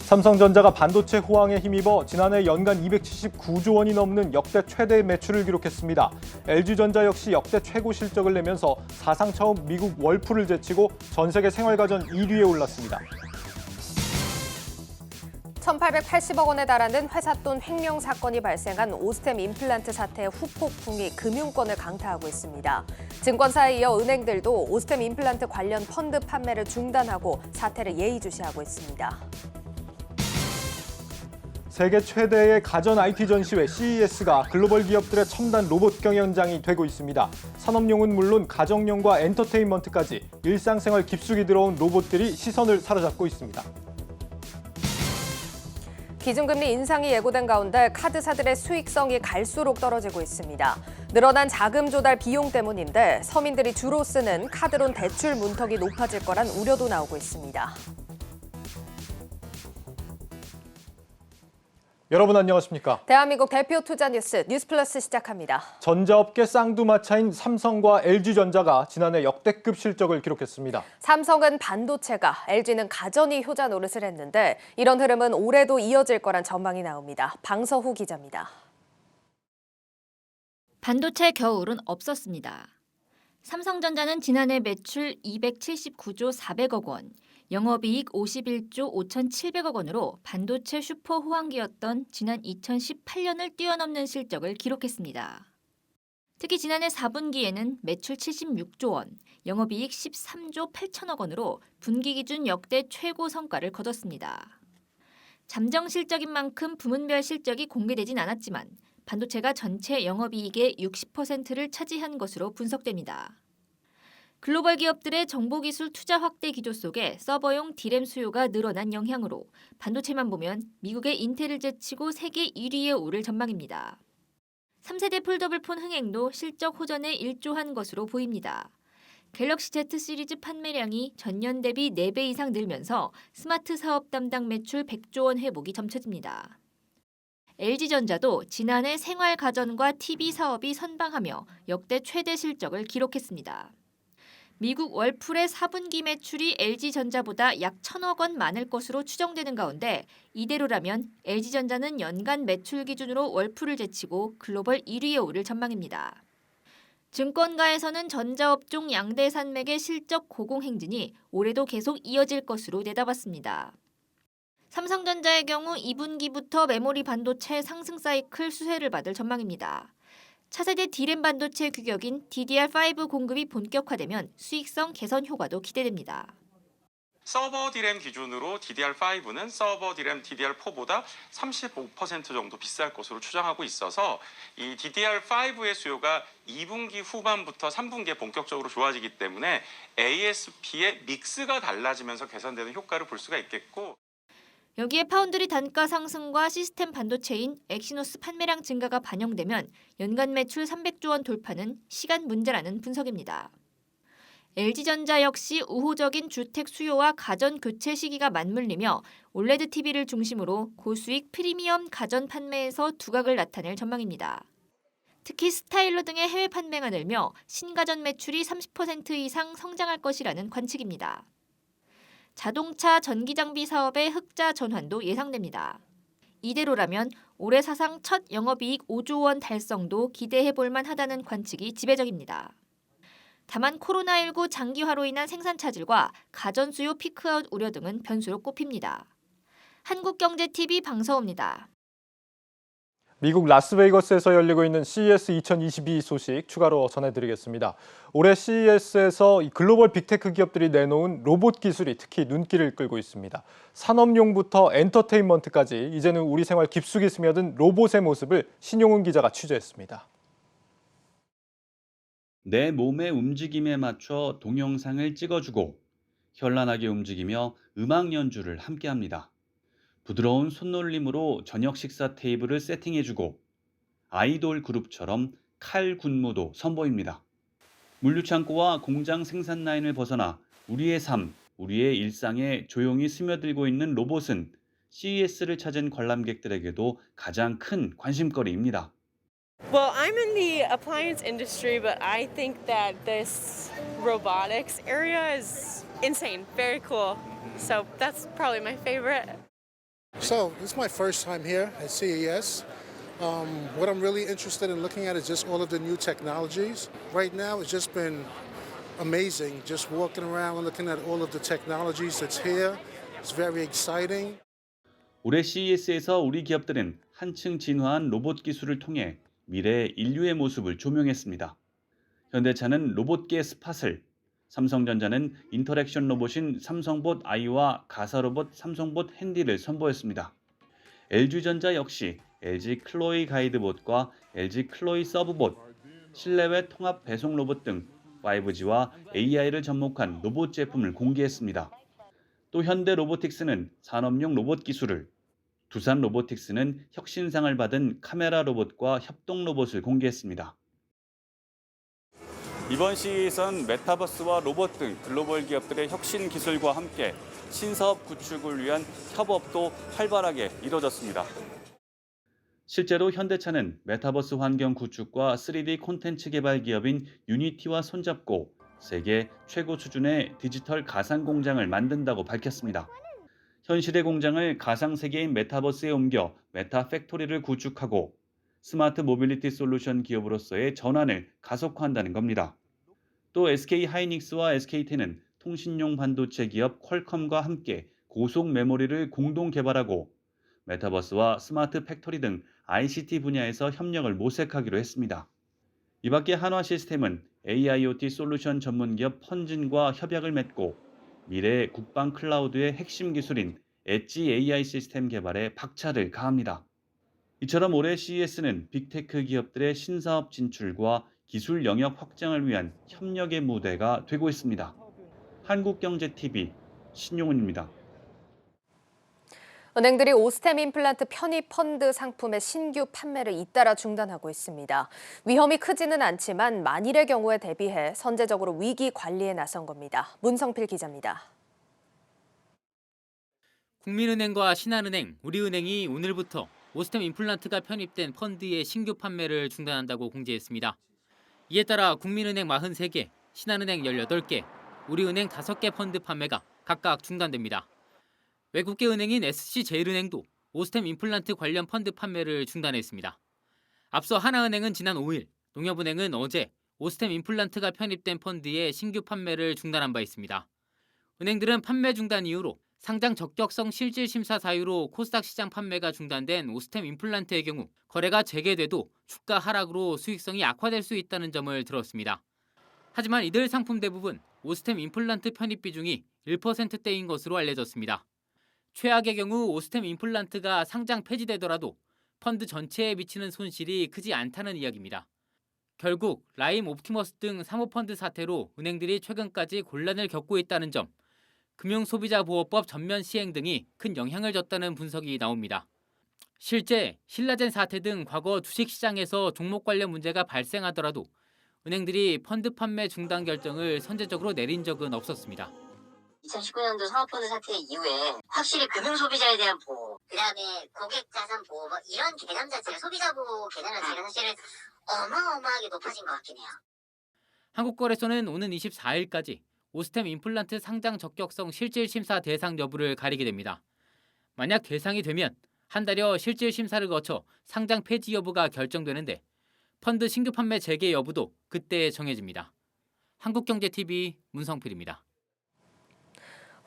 삼성전자가 반도체 호황에 힘입어 지난해 연간 279조 원이 넘는 역대 최대 매출을 기록했습니다. LG전자 역시 역대 최고 실적을 내면서 사상 처음 미국 월풀을 제치고 전 세계 생활가전 1위에 올랐습니다. 1,880억 원에 달하는 회사 돈 횡령 사건이 발생한 오스템 임플란트 사태의 후폭풍이 금융권을 강타하고 있습니다. 증권사에 이어 은행들도 오스템 임플란트 관련 펀드 판매를 중단하고 사태를 예의주시하고 있습니다. 세계 최대의 가전 IT 전시회 CES가 글로벌 기업들의 첨단 로봇 경연장이 되고 있습니다. 산업용은 물론 가정용과 엔터테인먼트까지 일상생활 깊숙이 들어온 로봇들이 시선을 사로잡고 있습니다. 기준금리 인상이 예고된 가운데 카드사들의 수익성이 갈수록 떨어지고 있습니다. 늘어난 자금 조달 비용 때문인데 서민들이 주로 쓰는 카드론 대출 문턱이 높아질 거란 우려도 나오고 있습니다. 여러분 안녕하십니까? 대한민국 대표 투자 뉴스 뉴스플러스 시작합니다. 전자업계 쌍두마차인 삼성과 LG전자가 지난해 역대급 실적을 기록했습니다. 삼성은 반도체가, LG는 가전이 효자 노릇을 했는데 이런 흐름은 올해도 이어질 거란 전망이 나옵니다. 방서후 기자입니다. 반도체 겨울은 없었습니다. 삼성전자는 지난해 매출 279조 400억 원, 영업이익 51조 5,700억 원으로 반도체 슈퍼 호황기였던 지난 2018년을 뛰어넘는 실적을 기록했습니다. 특히 지난해 4분기에는 매출 76조 원, 영업이익 13조 8천억 원으로 분기 기준 역대 최고 성과를 거뒀습니다. 잠정 실적인 만큼 부문별 실적이 공개되진 않았지만 반도체가 전체 영업이익의 60%를 차지한 것으로 분석됩니다. 글로벌 기업들의 정보기술 투자 확대 기조 속에 서버용 D램 수요가 늘어난 영향으로 반도체만 보면 미국의 인텔을 제치고 세계 1위에 오를 전망입니다. 3세대 폴더블폰 흥행도 실적 호전에 일조한 것으로 보입니다. 갤럭시 Z 시리즈 판매량이 전년 대비 4배 이상 늘면서 스마트 사업 담당 매출 100조 원 회복이 점쳐집니다. LG전자도 지난해 생활 가전과 TV 사업이 선방하며 역대 최대 실적을 기록했습니다. 미국 월풀의 4분기 매출이 LG전자보다 약 1,000억 원 많을 것으로 추정되는 가운데 이대로라면 LG전자는 연간 매출 기준으로 월풀을 제치고 글로벌 1위에 오를 전망입니다. 증권가에서는 전자업종 양대 산맥의 실적 고공행진이 올해도 계속 이어질 것으로 내다봤습니다. 삼성전자의 경우 2분기부터 메모리 반도체 상승 사이클 수혜를 받을 전망입니다. 차세대 D램 반도체 규격인 DDR5 공급이 본격화되면 수익성 개선 효과도 기대됩니다. 서버 D램 기준으로 DDR5는 서버 D램 DDR4보다 35% 정도 비쌀 것으로 추정하고 있어서 이 DDR5의 수요가 2분기 후반부터 3분기에 본격적으로 좋아지기 때문에 ASP의 믹스가 달라지면서 개선되는 효과를 볼 수가 있겠고, 여기에 파운드리 단가 상승과 시스템 반도체인 엑시노스 판매량 증가가 반영되면 연간 매출 300조 원 돌파는 시간 문제라는 분석입니다. LG전자 역시 우호적인 주택 수요와 가전 교체 시기가 맞물리며 올레드 TV를 중심으로 고수익 프리미엄 가전 판매에서 두각을 나타낼 전망입니다. 특히 스타일러 등의 해외 판매가 늘며 신가전 매출이 30% 이상 성장할 것이라는 관측입니다. 자동차 전기장비 사업의 흑자 전환도 예상됩니다. 이대로라면 올해 사상 첫 영업이익 5조 원 달성도 기대해볼 만하다는 관측이 지배적입니다. 다만 코로나19 장기화로 인한 생산 차질과 가전 수요 피크아웃 우려 등은 변수로 꼽힙니다. 한국경제TV 방서호입니다. 미국 라스베이거스에서 열리고 있는 CES 2022 소식 추가로 전해드리겠습니다. 올해 CES에서 글로벌 빅테크 기업들이 내놓은 로봇 기술이 특히 눈길을 끌고 있습니다. 산업용부터 엔터테인먼트까지 이제는 우리 생활 깊숙이 스며든 로봇의 모습을 신용훈 기자가 취재했습니다. 내 몸의 움직임에 맞춰 동영상을 찍어주고 현란하게 움직이며 음악 연주를 함께합니다. 부드러운 손놀림으로 저녁 식사 테이블을 세팅해주고 아이돌 그룹처럼 칼 군무도 선보입니다. 물류창고와 공장 생산 라인을 벗어나 우리의 삶, 우리의 일상에 조용히 스며들고 있는 로봇은 CES를 찾은 관람객들에게도 가장 큰 관심거리입니다. Well, I'm in the appliance industry, but I think that this robotics area is insane, very cool. So that's probably my favorite. So this is my first time here at CES. What I'm really interested in looking at is just all of the new technologies. Right now, it's just been amazing. Just walking around and looking at all of the technologies that's here. It's very exciting. 올해 CES에서 우리 기업들은 한층 진화한 로봇 기술을 통해 미래 인류의 모습을 조명했습니다. 현대차는 로봇계 스팟을, 삼성전자는 인터랙션 로봇인 삼성봇 I와 가사 로봇 삼성봇 핸디를 선보였습니다. LG전자 역시 LG 클로이 가이드봇과 LG 클로이 서브봇, 실내외 통합 배송 로봇 등 5G와 AI를 접목한 로봇 제품을 공개했습니다. 또 현대 로보틱스는 산업용 로봇 기술을, 두산 로보틱스는 혁신상을 받은 카메라 로봇과 협동 로봇을 공개했습니다. 이번 CES는 메타버스와 로봇 등 글로벌 기업들의 혁신 기술과 함께 신사업 구축을 위한 협업도 활발하게 이뤄졌습니다. 실제로 현대차는 메타버스 환경 구축과 3D 콘텐츠 개발 기업인 유니티와 손잡고 세계 최고 수준의 디지털 가상 공장을 만든다고 밝혔습니다. 현실의 공장을 가상 세계인 메타버스에 옮겨 메타 팩토리를 구축하고 스마트 모빌리티 솔루션 기업으로서의 전환을 가속화한다는 겁니다. 또 SK 하이닉스와 SKT는 통신용 반도체 기업 퀄컴과 함께 고속 메모리를 공동 개발하고 메타버스와 스마트 팩토리 등 ICT 분야에서 협력을 모색하기로 했습니다. 이 밖에 한화 시스템은 AIoT 솔루션 전문 기업 펀진과 협약을 맺고 미래 국방 클라우드의 핵심 기술인 엣지 AI 시스템 개발에 박차를 가합니다. 이처럼 올해 CES는 빅테크 기업들의 신사업 진출과 기술 영역 확장을 위한 협력의 무대가 되고 있습니다. 한국경제TV 신용훈입니다. 은행들이 오스템 임플란트 편입 펀드 상품의 신규 판매를 잇따라 중단하고 있습니다. 위험이 크지는 않지만 만일의 경우에 대비해 선제적으로 위기 관리에 나선 겁니다. 문성필 기자입니다. 국민은행과 신한은행, 우리은행이 오늘부터 오스템 임플란트가 편입된 펀드의 신규 판매를 중단한다고 공지했습니다. 이에 따라 국민은행 43개, 신한은행 18개, 우리은행 5개 펀드 판매가 각각 중단됩니다. 외국계 은행인 SC제일은행도 오스템 임플란트 관련 펀드 판매를 중단했습니다. 앞서 하나은행은 지난 5일, 농협은행은 어제 오스템 임플란트가 편입된 펀드의 신규 판매를 중단한 바 있습니다. 은행들은 판매 중단 이후로 상장 적격성 실질 심사 사유로 코스닥 시장 판매가 중단된 오스템 임플란트의 경우 거래가 재개돼도 주가 하락으로 수익성이 악화될 수 있다는 점을 들었습니다. 하지만 이들 상품 대부분 오스템 임플란트 편입 비중이 1%대인 것으로 알려졌습니다. 최악의 경우 오스템 임플란트가 상장 폐지되더라도 펀드 전체에 미치는 손실이 크지 않다는 이야기입니다. 결국 라임 옵티머스 등 사모펀드 사태로 은행들이 최근까지 곤란을 겪고 있다는 점, 금융소비자보호법 전면 시행 등이 큰 영향을 줬다는 분석이 나옵니다. 실제 신라젠 사태 등 과거 주식시장에서 종목 관련 문제가 발생하더라도 은행들이 펀드 판매 중단 결정을 선제적으로 내린 적은 없었습니다. 2019년도 사모펀드 사태 이후에 확실히 금융소비자에 대한 보호, 그다음에 고객자산 보호 이런 개념 자체가 소비자 보호 개념 자체가 사실은 어마어마하게 높아진 것 같긴 해요. 한국거래소는 오는 24일까지 오스템 임플란트 상장 적격성 실질 심사 대상 여부를 가리게 됩니다. 만약 대상이 되면 한 달여 실질 심사를 거쳐 상장 폐지 여부가 결정되는데 펀드 신규 판매 재개 여부도 그때 정해집니다. 한국경제TV 문성필입니다.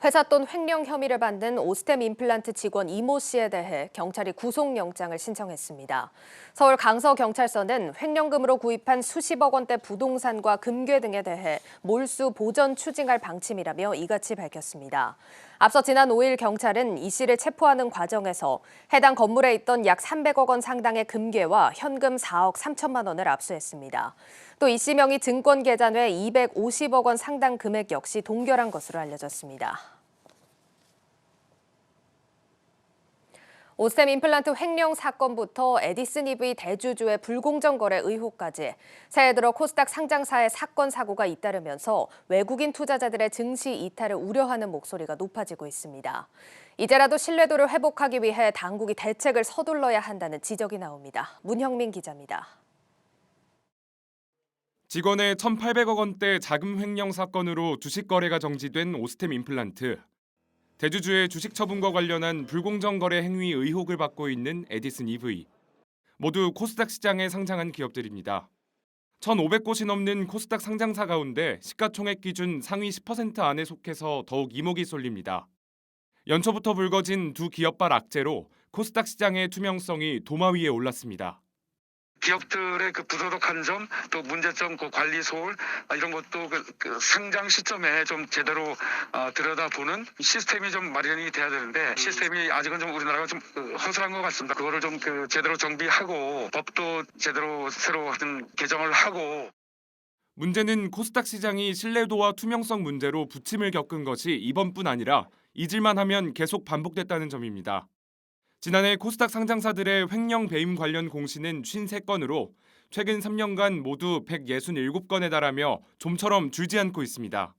회사 돈 횡령 혐의를 받는 오스템 임플란트 직원 이모 씨에 대해 경찰이 구속영장을 신청했습니다. 서울 강서경찰서는 횡령금으로 구입한 수십억 원대 부동산과 금괴 등에 대해 몰수 보전 추징할 방침이라며 이같이 밝혔습니다. 앞서 지난 5일 경찰은 이 씨를 체포하는 과정에서 해당 건물에 있던 약 300억 원 상당의 금괴와 현금 4억 3천만 원을 압수했습니다. 또 이 씨 명의 증권 계좌 내 250억 원 상당 금액 역시 동결한 것으로 알려졌습니다. 오스템 임플란트 횡령 사건부터 에디슨 EV 대주주의 불공정 거래 의혹까지 새해 들어 코스닥 상장사의 사건 사고가 잇따르면서 외국인 투자자들의 증시 이탈을 우려하는 목소리가 높아지고 있습니다. 이제라도 신뢰도를 회복하기 위해 당국이 대책을 서둘러야 한다는 지적이 나옵니다. 문형민 기자입니다. 직원의 1,800억 원대 자금 횡령 사건으로 주식 거래가 정지된 오스템 임플란트. 대주주의 주식 처분과 관련한 불공정 거래 행위 의혹을 받고 있는 에디슨 EV. 모두 코스닥 시장에 상장한 기업들입니다. 1,500곳이 넘는 코스닥 상장사 가운데 시가총액 기준 상위 10% 안에 속해서 더욱 이목이 쏠립니다. 연초부터 불거진 두 기업발 악재로 코스닥 시장의 투명성이 도마 위에 올랐습니다. 기업들의 그 부도덕한 점, 또 문제점, 그 관리 소홀 이런 것도 그 상장 시점에 좀 제대로 들여다보는 시스템이 좀 마련이 돼야 되는데 시스템이 아직은 좀 우리나라가 좀 허술한 것 같습니다. 그거를 좀 제대로 정비하고 법도 제대로 새로 개정을 하고. 문제는 코스닥 시장이 신뢰도와 투명성 문제로 부침을 겪은 것이 이번뿐 아니라 잊을만 하면 계속 반복됐다는 점입니다. 지난해 코스닥 상장사들의 횡령 배임 관련 공시는 53건으로 최근 3년간 모두 167건에 달하며 좀처럼 줄지 않고 있습니다.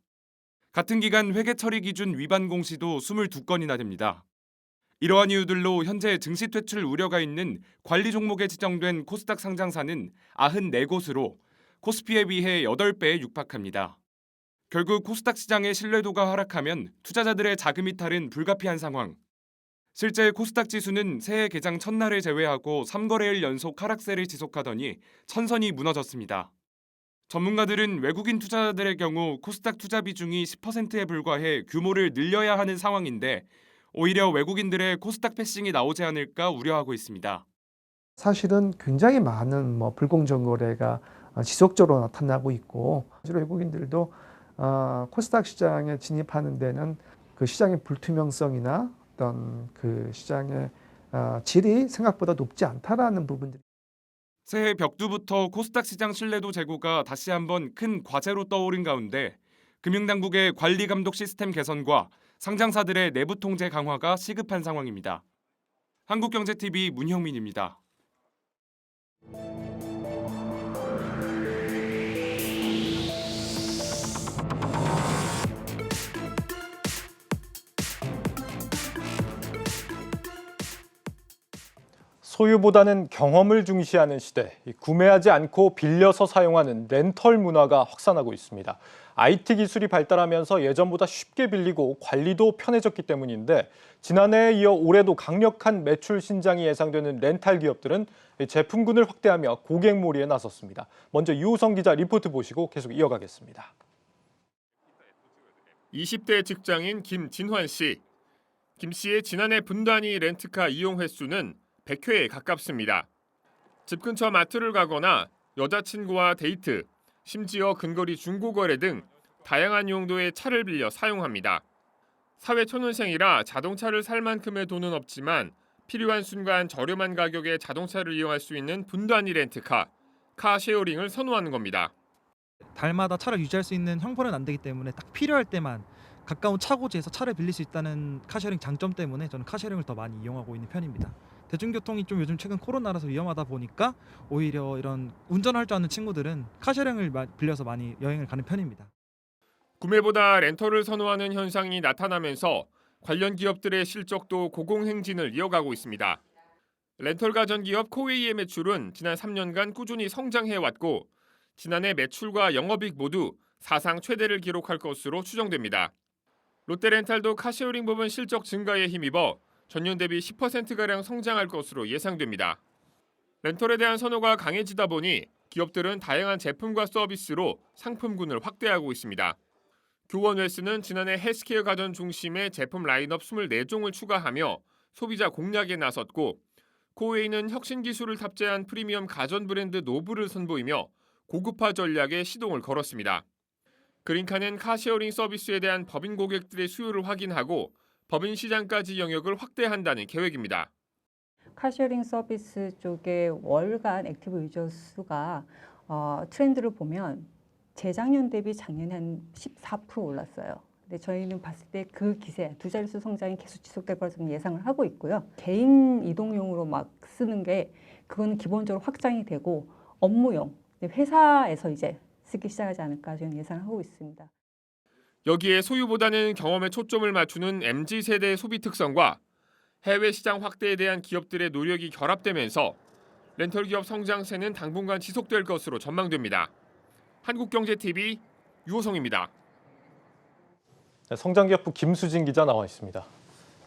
같은 기간 회계 처리 기준 위반 공시도 22건이나 됩니다. 이러한 이유들로 현재 증시 퇴출 우려가 있는 관리 종목에 지정된 코스닥 상장사는 94곳으로 코스피에 비해 8배에 육박합니다. 결국 코스닥 시장의 신뢰도가 하락하면 투자자들의 자금 이탈은 불가피한 상황. 실제 코스닥 지수는 새해 개장 첫날을 제외하고 3거래일 연속 하락세를 지속하더니 천선이 무너졌습니다. 전문가들은 외국인 투자자들의 경우 코스닥 투자 비중이 10%에 불과해 규모를 늘려야 하는 상황인데 오히려 외국인들의 코스닥 패싱이 나오지 않을까 우려하고 있습니다. 사실은 굉장히 많은 불공정 거래가 지속적으로 나타나고 있고 외국인들도 코스닥 시장에 진입하는 데는 그 시장의 불투명성이나 어떤 그 시장의 질이 생각보다 높지 않다라는 부분들. 새해 벽두부터 코스닥 시장 신뢰도 제고가 다시 한번 큰 과제로 떠오른 가운데 금융당국의 관리 감독 시스템 개선과 상장사들의 내부 통제 강화가 시급한 상황입니다. 한국경제TV 문형민입니다. 소유보다는 경험을 중시하는 시대, 구매하지 않고 빌려서 사용하는 렌털 문화가 확산하고 있습니다. IT 기술이 발달하면서 예전보다 쉽게 빌리고 관리도 편해졌기 때문인데 지난해에 이어 올해도 강력한 매출 신장이 예상되는 렌탈 기업들은 제품군을 확대하며 고객몰이에 나섰습니다. 먼저 유우성 기자 리포트 보시고 계속 이어가겠습니다. 20대 직장인 김진환 씨. 김 씨의 지난해 분단위 렌트카 이용 횟수는 100회에 가깝습니다. 집 근처 마트를 가거나 여자친구와 데이트, 심지어 근거리 중고거래 등 다양한 용도의 차를 빌려 사용합니다. 사회 초년생이라 자동차를 살 만큼의 돈은 없지만 필요한 순간 저렴한 가격에 자동차를 이용할 수 있는 분단위 렌트카, 카쉐어링을 선호하는 겁니다. 달마다 차를 유지할 수 있는 형편은 안 되기 때문에 딱 필요할 때만 가까운 차고지에서 차를 빌릴 수 있다는 카쉐어링 장점 때문에 저는 카쉐어링을 더 많이 이용하고 있는 편입니다. 대중교통이 좀 요즘 최근 코로나라서 위험하다 보니까 오히려 이런 운전할 줄 아는 친구들은 카쉐어링을 빌려서 많이 여행을 가는 편입니다. 구매보다 렌터를 선호하는 현상이 나타나면서 관련 기업들의 실적도 고공행진을 이어가고 있습니다. 렌털 가전 기업 코웨이의 매출은 지난 3년간 꾸준히 성장해왔고 지난해 매출과 영업이익 모두 사상 최대를 기록할 것으로 추정됩니다. 롯데렌탈도 카쉐어링 부분 실적 증가에 힘입어 전년 대비 10%가량 성장할 것으로 예상됩니다. 렌털에 대한 선호가 강해지다 보니 기업들은 다양한 제품과 서비스로 상품군을 확대하고 있습니다. 교원웰스는 지난해 헬스케어 가전 중심의 제품 라인업 24종을 추가하며 소비자 공략에 나섰고 코웨이는 혁신 기술을 탑재한 프리미엄 가전 브랜드 노브를 선보이며 고급화 전략에 시동을 걸었습니다. 그린카는 카쉐어링 서비스에 대한 법인 고객들의 수요를 확인하고 법인 시장까지 영역을 확대한다는 계획입니다. 카쉐어링 서비스 쪽의 월간 액티브 유저 수가 트렌드를 보면 재작년 대비 작년에 한 14% 올랐어요. 근데 저희는 봤을 때 그 기세, 두 자릿수 성장이 계속 지속될 것으로 예상을 하고 있고요. 개인 이동용으로 막 쓰는 게 그건 기본적으로 확장이 되고 업무용, 회사에서 이제 쓰기 시작하지 않을까 저는 예상하고 있습니다. 여기에 소유보다는 경험에 초점을 맞추는 MZ세대의 소비 특성과 해외 시장 확대에 대한 기업들의 노력이 결합되면서 렌털 기업 성장세는 당분간 지속될 것으로 전망됩니다. 한국경제TV 유호성입니다. 성장기업부 김수진 기자 나와 있습니다.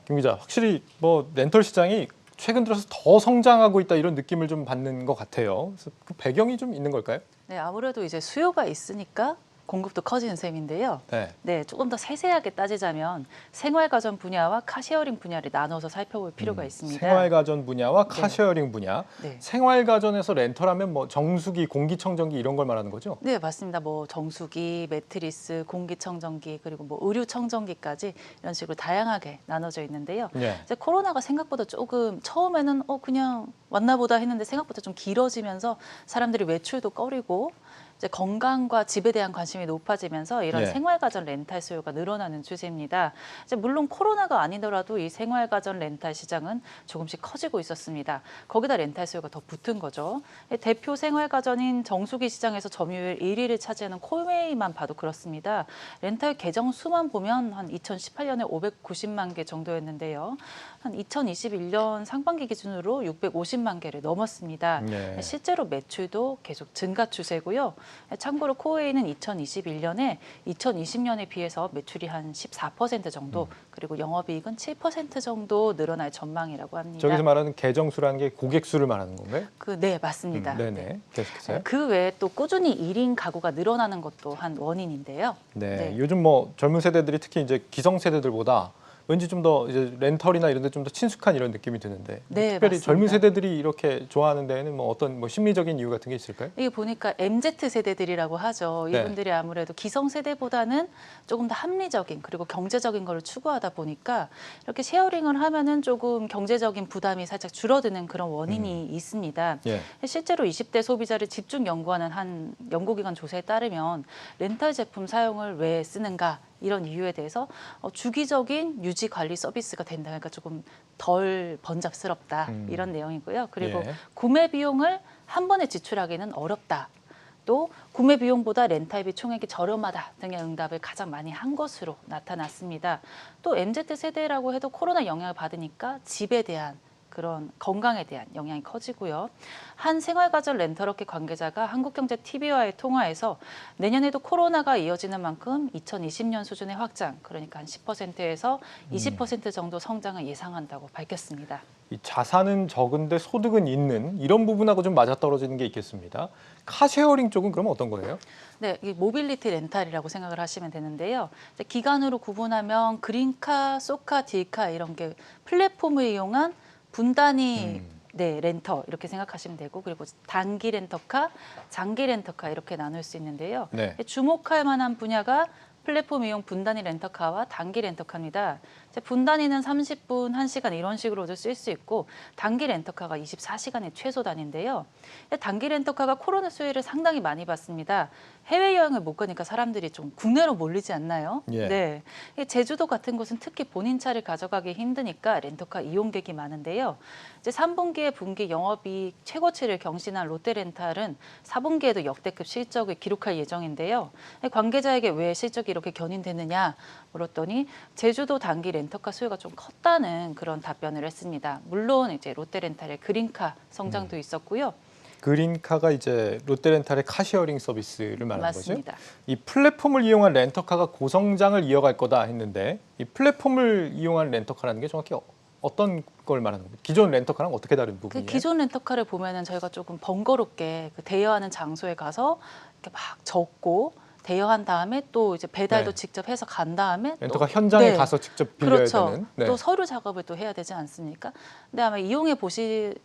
김 기자, 확실히 뭐 렌털 시장이 최근 들어서 더 성장하고 있다 이런 느낌을 좀 받는 것 같아요. 그래서 그 배경이 좀 있는 걸까요? 네, 아무래도 이제 수요가 있으니까 공급도 커지는 셈인데요. 네, 조금 더 세세하게 따지자면 생활가전 분야와 카쉐어링 분야를 나눠서 살펴볼 필요가 있습니다. 생활가전 분야와 카쉐어링 분야. 네. 생활가전에서 렌털하면 뭐 정수기, 공기청정기 이런 걸 말하는 거죠? 네, 맞습니다. 뭐 정수기, 매트리스, 공기청정기 그리고 뭐 의류청정기까지 이런 식으로 다양하게 나눠져 있는데요. 이제 코로나가 생각보다 조금 처음에는 그냥 왔나 보다 했는데 생각보다 좀 길어지면서 사람들이 외출도 꺼리고 이제 건강과 집에 대한 관심이 높아지면서 이런 생활가전 렌탈 수요가 늘어나는 추세입니다. 이제 물론 코로나가 아니더라도 이 생활가전 렌탈 시장은 조금씩 커지고 있었습니다. 거기다 렌탈 수요가 더 붙은 거죠. 대표 생활가전인 정수기 시장에서 점유율 1위를 차지하는 콜웨이만 봐도 그렇습니다. 렌탈 계정 수만 보면 한 2018년에 590만 개 정도였는데요. 한 2021년 상반기 기준으로 650만 개를 넘었습니다. 실제로 매출도 계속 증가 추세고요. 참고로 코웨이는 2021년에 2020년에 비해서 매출이 한 14% 정도 그리고 영업이익은 7% 정도 늘어날 전망이라고 합니다. 저기서 말하는 계정수라는 게 고객 수를 말하는 건가요? 네, 맞습니다. 네네. 계속해서요. 그 외에 또 꾸준히 1인 가구가 늘어나는 것도 한 원인인데요. 네. 요즘 뭐 젊은 세대들이 특히 이제 기성 세대들보다 왠지 좀 더 이제 렌털이나 이런 데 좀 더 친숙한 이런 느낌이 드는데 네, 특별히 맞습니다. 젊은 세대들이 이렇게 좋아하는 데에는 뭐 어떤 뭐 심리적인 이유 같은 게 있을까요? 이게 보니까 MZ 세대들이라고 하죠. 이분들이 아무래도 기성 세대보다는 조금 더 합리적인 그리고 경제적인 걸 추구하다 보니까 이렇게 쉐어링을 하면은 조금 경제적인 부담이 살짝 줄어드는 그런 원인이 있습니다. 실제로 20대 소비자를 집중 연구하는 한 연구기관 조사에 따르면 렌탈 제품 사용을 왜 쓰는가 이런 이유에 대해서 주기적인 유지 관리 서비스가 된다. 그러니까 조금 덜 번잡스럽다 이런 내용이고요. 그리고 구매 비용을 한 번에 지출하기는 어렵다. 또 구매 비용보다 렌탈비 총액이 저렴하다 등의 응답을 가장 많이 한 것으로 나타났습니다. 또 MZ 세대라고 해도 코로나 영향을 받으니까 집에 대한 그런 건강에 대한 영향이 커지고요. 한 생활가전 렌털업계 관계자가 한국경제TV와의 통화에서 내년에도 코로나가 이어지는 만큼 2020년 수준의 확장, 그러니까 한 10%에서 20% 정도 성장을 예상한다고 밝혔습니다. 이 자산은 적은데 소득은 있는 이런 부분하고 좀 맞아떨어지는 게 있겠습니다. 카쉐어링 쪽은 그러면 어떤 거예요? 네, 이게 모빌리티 렌탈이라고 생각을 하시면 되는데요. 이제 기간으로 구분하면 그린카, 쏘카, 딜카 이런 게 플랫폼을 이용한 분단위 렌터 이렇게 생각하시면 되고 그리고 단기 렌터카, 장기 렌터카 이렇게 나눌 수 있는데요. 주목할 만한 분야가 플랫폼 이용 분단위 렌터카와 단기 렌터카입니다. 분단위는 30분, 1시간 이런 식으로도 쓸 수 있고 단기 렌터카가 24시간의 최소 단위인데요. 단기 렌터카가 코로나 수혜를 상당히 많이 받습니다. 해외여행을 못 가니까 사람들이 좀 국내로 몰리지 않나요? 네. 제주도 같은 곳은 특히 본인 차를 가져가기 힘드니까 렌터카 이용객이 많은데요. 이제 3분기에 분기 영업이익 최고치를 경신한 롯데렌탈은 4분기에도 역대급 실적을 기록할 예정인데요. 관계자에게 왜 실적이 이렇게 견인되느냐 물었더니 제주도 단기 렌터카 수요가 좀 컸다는 그런 답변을 했습니다. 물론 이제 롯데렌탈의 그린카 성장도 있었고요. 그린카가 이제 롯데렌탈의 카쉐어링 서비스를 말하는 맞습니다. 거죠. 이 플랫폼을 이용한 렌터카가 고성장을 이어갈 거다 했는데 이 플랫폼을 이용한 렌터카라는 게 정확히 어떤 걸 말하는 겁니까? 기존 렌터카랑 어떻게 다른 부분이에요? 기존 렌터카를 보면은 저희가 조금 번거롭게 대여하는 장소에 가서 이렇게 막 적고 대여한 다음에 또 이제 배달도 직접 해서 간 다음에 렌터카 현장에 가서 직접 빌려야 되는. 또 서류 작업을 또 해야 되지 않습니까? 근데 아마 이용해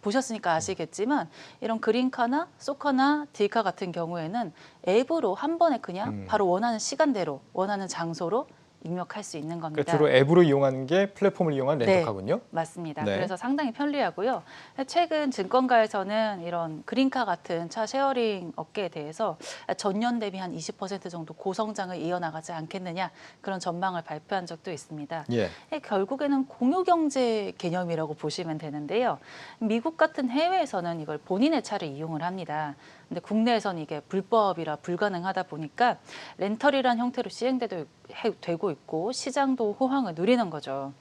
보셨으니까 아시겠지만 이런 그린카나 쏘카나 딜카 같은 경우에는 앱으로 한 번에 그냥 바로 원하는 시간대로 원하는 장소로 입력할 수 있는 겁니다. 그러니까 주로 앱으로 이용하는 게 플랫폼을 이용한 렌터카군요. 네, 맞습니다. 그래서 상당히 편리하고요. 최근 증권가에서는 이런 그린카 같은 차 쉐어링 업계에 대해서 전년 대비 한 20% 정도 고성장을 이어나가지 않겠느냐 그런 전망을 발표한 적도 있습니다. 결국에는 공유경제 개념이라고 보시면 되는데요. 미국 같은 해외에서는 이걸 본인의 차를 이용을 합니다. 근데 국내에서는 이게 불법이라 불가능하다 보니까 렌털이란 형태로 시행되고 있고 시장도 호황을 누리는 거죠.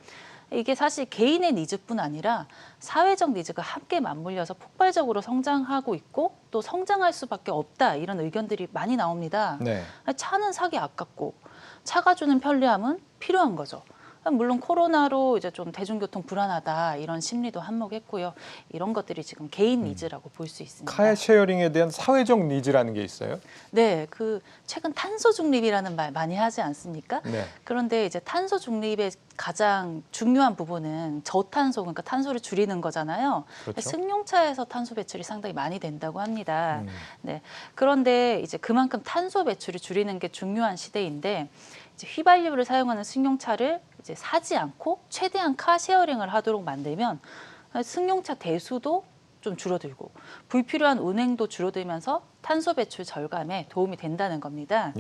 이게 사실 개인의 니즈뿐 아니라 사회적 니즈가 함께 맞물려서 폭발적으로 성장하고 있고 또 성장할 수밖에 없다 이런 의견들이 많이 나옵니다. 네. 차는 사기 아깝고 차가 주는 편리함은 필요한 거죠. 물론 코로나로 이제 좀 대중교통 불안하다 이런 심리도 한몫했고요. 이런 것들이 지금 개인 니즈라고 볼 수 있습니다. 카쉐어링에 대한 사회적 니즈라는 게 있어요? 네, 그 최근 탄소 중립이라는 말 많이 하지 않습니까? 네. 그런데 이제 탄소 중립의 가장 중요한 부분은 저탄소, 그러니까 탄소를 줄이는 거잖아요. 그렇죠. 승용차에서 탄소 배출이 상당히 많이 된다고 합니다. 네. 그런데 이제 그만큼 탄소 배출을 줄이는 게 중요한 시대인데 이제 휘발유를 사용하는 승용차를 이제 사지 않고 최대한 카쉐어링을 하도록 만들면 승용차 대수도 좀 줄어들고 불필요한 운행도 줄어들면서 탄소 배출 절감에 도움이 된다는 겁니다.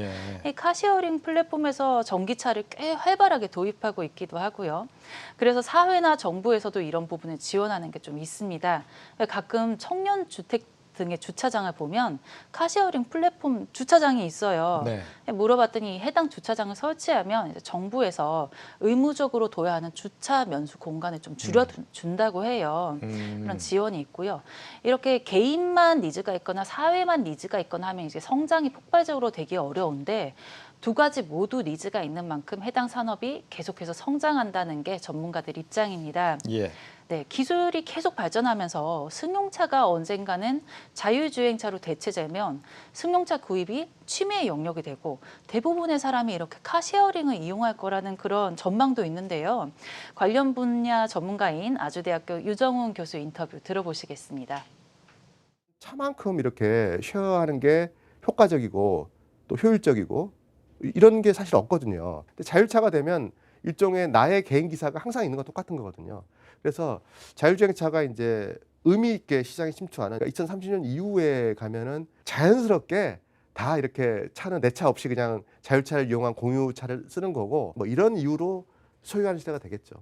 이 카쉐어링 플랫폼에서 전기차를 꽤 활발하게 도입하고 있기도 하고요. 그래서 사회나 정부에서도 이런 부분을 지원하는 게 좀 있습니다. 가끔 청년 주택 등의 주차장을 보면 카쉐어링 플랫폼 주차장이 있어요. 네. 물어봤더니 해당 주차장을 설치하면 이제 정부에서 의무적으로 둬야 하는 주차 면수 공간을 좀 줄여준다고 해요. 그런 지원이 있고요. 이렇게 개인만 니즈가 있거나 사회만 니즈가 있거나 하면 이제 성장이 폭발적으로 되기 어려운데 두 가지 모두 니즈가 있는 만큼 해당 산업이 계속해서 성장한다는 게 전문가들 입장입니다. 예. 네, 기술이 계속 발전하면서 승용차가 언젠가는 자율주행차로 대체되면 승용차 구입이 취미의 영역이 되고 대부분의 사람이 이렇게 카쉐어링을 이용할 거라는 그런 전망도 있는데요. 관련 분야 전문가인 아주대학교 유정훈 교수 인터뷰 들어보시겠습니다. 차만큼 이렇게 쉐어하는 게 효과적이고 또 효율적이고 이런 게 사실 없거든요. 근데 자율차가 되면 일종의 나의 개인 기사가 항상 있는 건 똑같은 거거든요. 그래서 자율주행차가 이제 의미 있게 시장에 침투하는 2030년 이후에 가면은 자연스럽게 다 이렇게 차는 내 차 없이 그냥 자율차를 이용한 공유차를 쓰는 거고 뭐 이런 이유로 소유하는 시대가 되겠죠.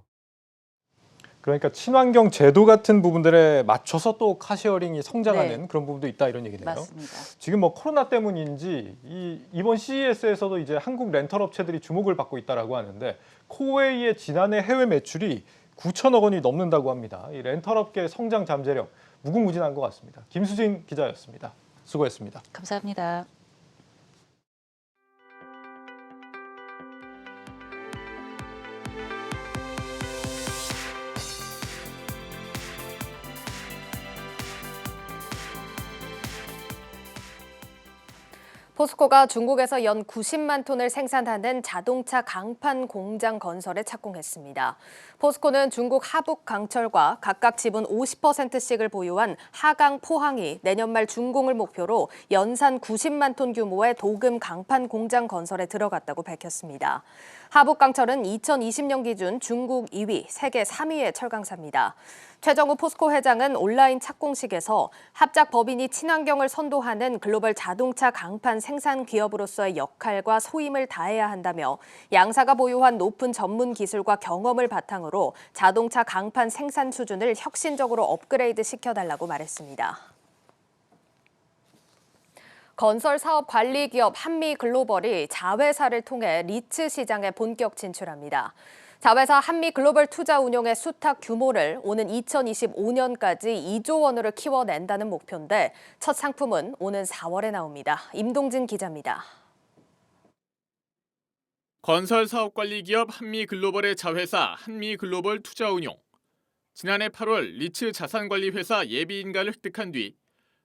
그러니까 친환경 제도 같은 부분들에 맞춰서 또 카쉐어링이 성장하는 네. 그런 부분도 있다 이런 얘기네요. 맞습니다. 지금 뭐 코로나 때문인지 이번 CES에서도 이제 한국 렌털 업체들이 주목을 받고 있다라고 하는데 코웨이의 지난해 해외 매출이 9천억 원이 넘는다고 합니다. 이 렌털 업계의 성장 잠재력 무궁무진한 것 같습니다. 김수진 기자였습니다. 수고했습니다. 감사합니다. 포스코가 중국에서 연 90만 톤을 생산하는 자동차 강판 공장 건설에 착공했습니다. 포스코는 중국 하북 강철과 각각 지분 50%씩을 보유한 하강 포항이 내년 말 준공을 목표로 연산 90만 톤 규모의 도금 강판 공장 건설에 들어갔다고 밝혔습니다. 하북 강철은 2020년 기준 중국 2위, 세계 3위의 철강사입니다. 최정우 포스코 회장은 온라인 착공식에서 합작 법인이 친환경을 선도하는 글로벌 자동차 강판 생산 기업으로서의 역할과 소임을 다해야 한다며 양사가 보유한 높은 전문 기술과 경험을 바탕으로 자동차 강판 생산 수준을 혁신적으로 업그레이드 시켜달라고 말했습니다. 건설 사업 관리 기업 한미글로벌이 자회사를 통해 리츠 시장에 본격 진출합니다. 자회사 한미글로벌투자운용의 수탁 규모를 오는 2025년까지 2조 원으로 키워낸다는 목표인데 첫 상품은 오는 4월에 나옵니다. 임동진 기자입니다. 건설 사업 관리 기업 한미글로벌의 자회사 한미글로벌투자운용. 지난해 8월 리츠 자산관리회사 예비인가를 획득한 뒤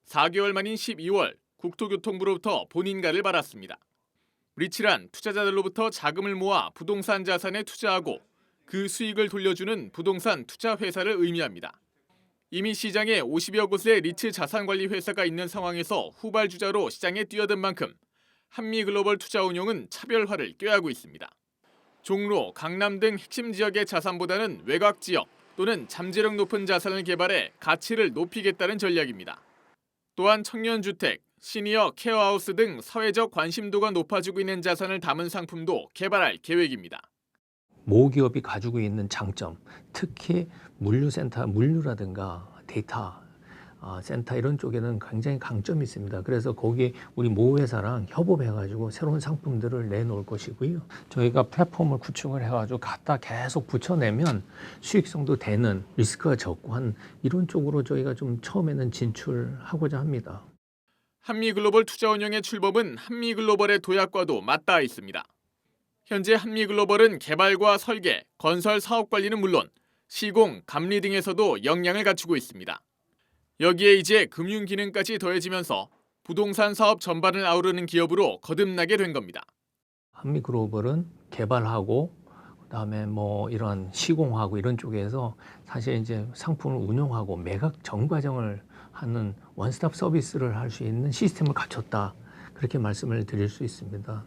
4개월 만인 12월 국토교통부로부터 본인가를 받았습니다. 리츠란 투자자들로부터 자금을 모아 부동산 자산에 투자하고 그 수익을 돌려주는 부동산 투자 회사를 의미합니다. 이미 시장에 50여 곳의 리츠 자산관리 회사가 있는 상황에서 후발주자로 시장에 뛰어든 만큼 한미글로벌 투자운용은 차별화를 꾀하고 있습니다. 종로, 강남 등 핵심 지역의 자산보다는 외곽 지역 또는 잠재력 높은 자산을 개발해 가치를 높이겠다는 전략입니다. 또한 청년주택, 시니어 케어하우스 등 사회적 관심도가 높아지고 있는 자산을 담은 상품도 개발할 계획입니다. 모 기업이 가지고 있는 장점, 특히 물류센터, 물류라든가 데이터, 센터 이런 쪽에는 굉장히 강점이 있습니다. 그래서 거기 우리 모 회사랑 협업해가지고 새로운 상품들을 내놓을 것이고요. 저희가 플랫폼을 구축을 해가지고 갖다 계속 붙여내면 수익성도 되는 리스크가 적고 한 이런 쪽으로 저희가 좀 처음에는 진출하고자 합니다. 한미글로벌 투자운용의 출범은 한미글로벌의 도약과도 맞닿아 있습니다. 현재 한미글로벌은 개발과 설계, 건설 사업 관리는 물론 시공, 감리 등에서도 역량을 갖추고 있습니다. 여기에 이제 금융 기능까지 더해지면서 부동산 사업 전반을 아우르는 기업으로 거듭나게 된 겁니다. 한미글로벌은 개발하고 그다음에 뭐 이런 시공하고 이런 쪽에서 사실 이제 상품을 운용하고 매각 전 과정을 하는 원스톱 서비스를 할 수 있는 시스템을 갖췄다. 그렇게 말씀을 드릴 수 있습니다.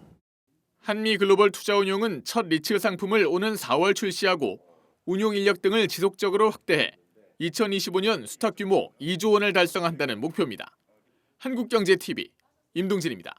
한미글로벌 투자운용은 첫 리츠 상품을 오는 4월 출시하고 운용 인력 등을 지속적으로 확대해 2025년 수탁 규모 2조 원을 달성한다는 목표입니다. 한국경제TV 임동진입니다.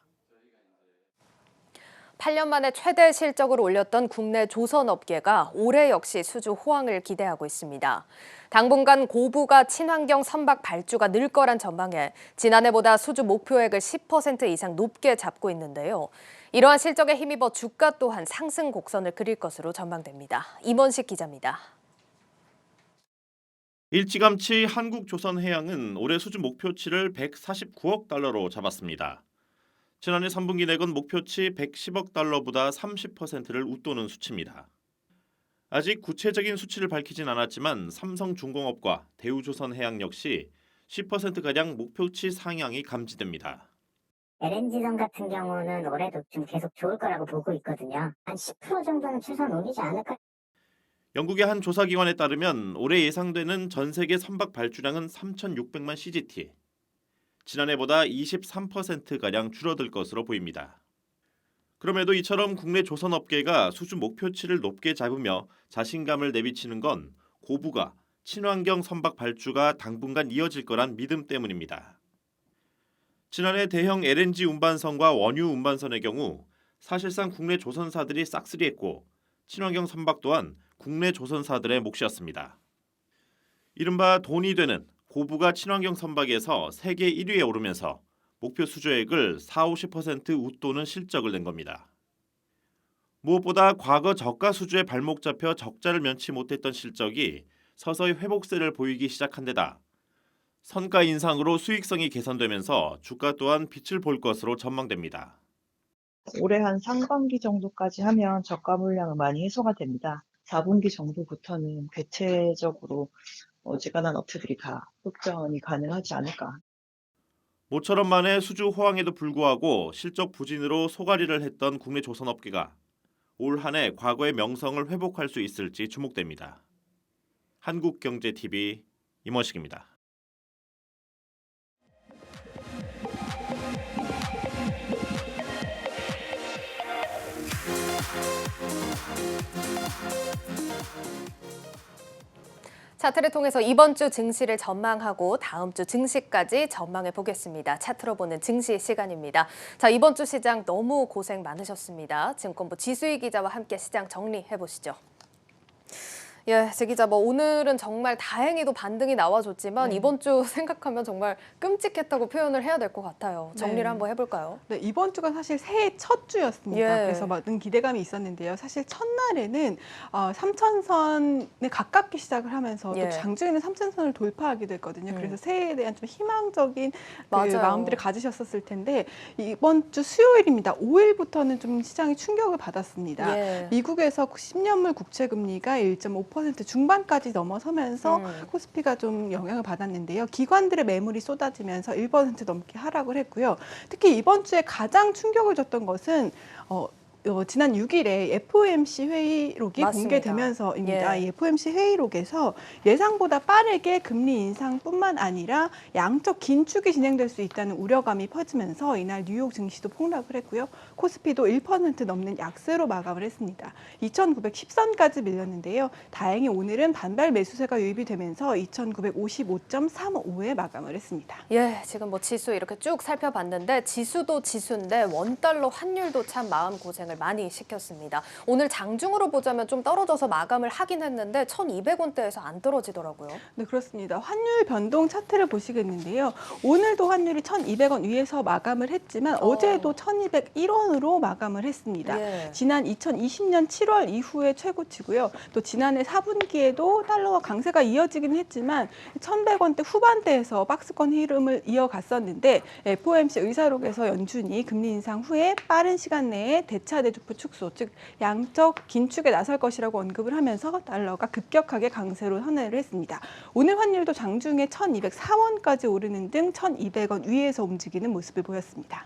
8년 만에 최대 실적을 올렸던 국내 조선업계가 올해 역시 수주 호황을 기대하고 있습니다. 당분간 고부가 친환경 선박 발주가 늘 거란 전망에 지난해보다 수주 목표액을 10% 이상 높게 잡고 있는데요. 이러한 실적에 힘입어 주가 또한 상승 곡선을 그릴 것으로 전망됩니다. 임원식 기자입니다. 일찌감치 한국조선해양은 올해 수주 목표치를 149억 달러로 잡았습니다. 지난해 3분기 내건 목표치 110억 달러보다 30%를 웃도는 수치입니다. 아직 구체적인 수치를 밝히진 않았지만 삼성중공업과 대우조선해양 역시 10%가량 목표치 상향이 감지됩니다. LNG선 같은 경우는 올해도 좀 계속 좋을 거라고 보고 있거든요. 한 10% 정도는 최소한 오르지 않을까. 영국의 한 조사기관에 따르면 올해 예상되는 전 세계 선박 발주량은 3,600만 CGT. 지난해보다 23%가량 줄어들 것으로 보입니다. 그럼에도 이처럼 국내 조선업계가 수주 목표치를 높게 잡으며 자신감을 내비치는 건 고부가 친환경 선박 발주가 당분간 이어질 거란 믿음 때문입니다. 지난해 대형 LNG 운반선과 원유 운반선의 경우 사실상 국내 조선사들이 싹쓸이했고 친환경 선박 또한 국내 조선사들의 몫이었습니다. 이른바 돈이 되는 고부가 친환경 선박에서 세계 1위에 오르면서 목표 수주액을 40-50% 웃도는 실적을 낸 겁니다. 무엇보다 과거 저가 수주에 발목 잡혀 적자를 면치 못했던 실적이 서서히 회복세를 보이기 시작한 데다 선가 인상으로 수익성이 개선되면서 주가 또한 빛을 볼 것으로 전망됩니다. 올해 한 상반기 정도까지 하면 저가 물량은 많이 해소가 됩니다. 4분기 정도부터는 대체적으로 어지간한 업체들이 다 흡전이 가능하지 않을까. 모처럼 만에 수주 호황에도 불구하고 실적 부진으로 소가리를 했던 국내 조선업계가 올 한 해 과거의 명성을 회복할 수 있을지 주목됩니다. 한국경제TV 임원식입니다. 차트를 통해서 이번 주 증시를 전망하고 다음 주 증시까지 전망해 보겠습니다. 차트로 보는 증시 시간입니다. 자, 이번 주 시장 너무 고생 많으셨습니다. 증권부 지수희 기자와 함께 시장 정리해 보시죠. 예, 제 기자, 오늘은 정말 다행히도 반등이 나와줬지만 이번 주 생각하면 정말 끔찍했다고 표현을 해야 될 것 같아요. 정리를 한번 해볼까요? 네, 이번 주가 사실 새해 첫 주였습니다. 예. 그래서 많은 기대감이 있었는데요. 사실 첫날에는 3,000선에 가깝게 시작을 하면서 예. 또 장중에는 3,000선을 돌파하기도 했거든요. 그래서 새해에 대한 좀 희망적인 맞아요. 마음들을 가지셨었을 텐데 이번 주 수요일입니다. 5일부터는 좀 시장이 충격을 받았습니다. 예. 미국에서 10년물 국채금리가 1.5% 중반까지 넘어서면서 코스피가 좀 영향을 받았는데요. 기관들의 매물이 쏟아지면서 1% 넘게 하락을 했고요. 특히 이번 주에 가장 충격을 줬던 것은 지난 6일에 FOMC 회의록이 맞습니다. 공개되면서입니다. 예. 이 FOMC 회의록에서 예상보다 빠르게 금리 인상뿐만 아니라 양적 긴축이 진행될 수 있다는 우려감이 퍼지면서 이날 뉴욕 증시도 폭락을 했고요. 코스피도 1% 넘는 약세로 마감을 했습니다. 2,910선까지 밀렸는데요. 다행히 오늘은 반발 매수세가 유입이 되면서 2,955.35에 마감을 했습니다. 예, 지금 지수 이렇게 쭉 살펴봤는데 지수도 지수인데 원달러 환율도 참 마음고생을 영향을 많이 시켰습니다. 오늘 장중으로 보자면 좀 떨어져서 마감을 하긴 했는데 1,200원대에서 안 떨어지더라고요. 네, 그렇습니다. 환율 변동 차트를 보시겠는데요. 오늘도 환율이 1,200원 위에서 마감을 했지만 어제도 1,201원으로 마감을 했습니다. 예. 지난 2020년 7월 이후의 최고치고요. 또 지난해 4분기에도 달러와 강세가 이어지긴 했지만 1,100원대 후반대에서 박스권 흐름을 이어갔었는데 FOMC 의사록에서 연준이 금리 인상 후에 빠른 시간 내에 대차 대조표 축소, 즉 양적 긴축에 나설 것이라고 언급을 하면서 달러가 급격하게 강세로 선회를 했습니다. 오늘 환율도 장중에 1,204원까지 오르는 등 1,200원 위에서 움직이는 모습을 보였습니다.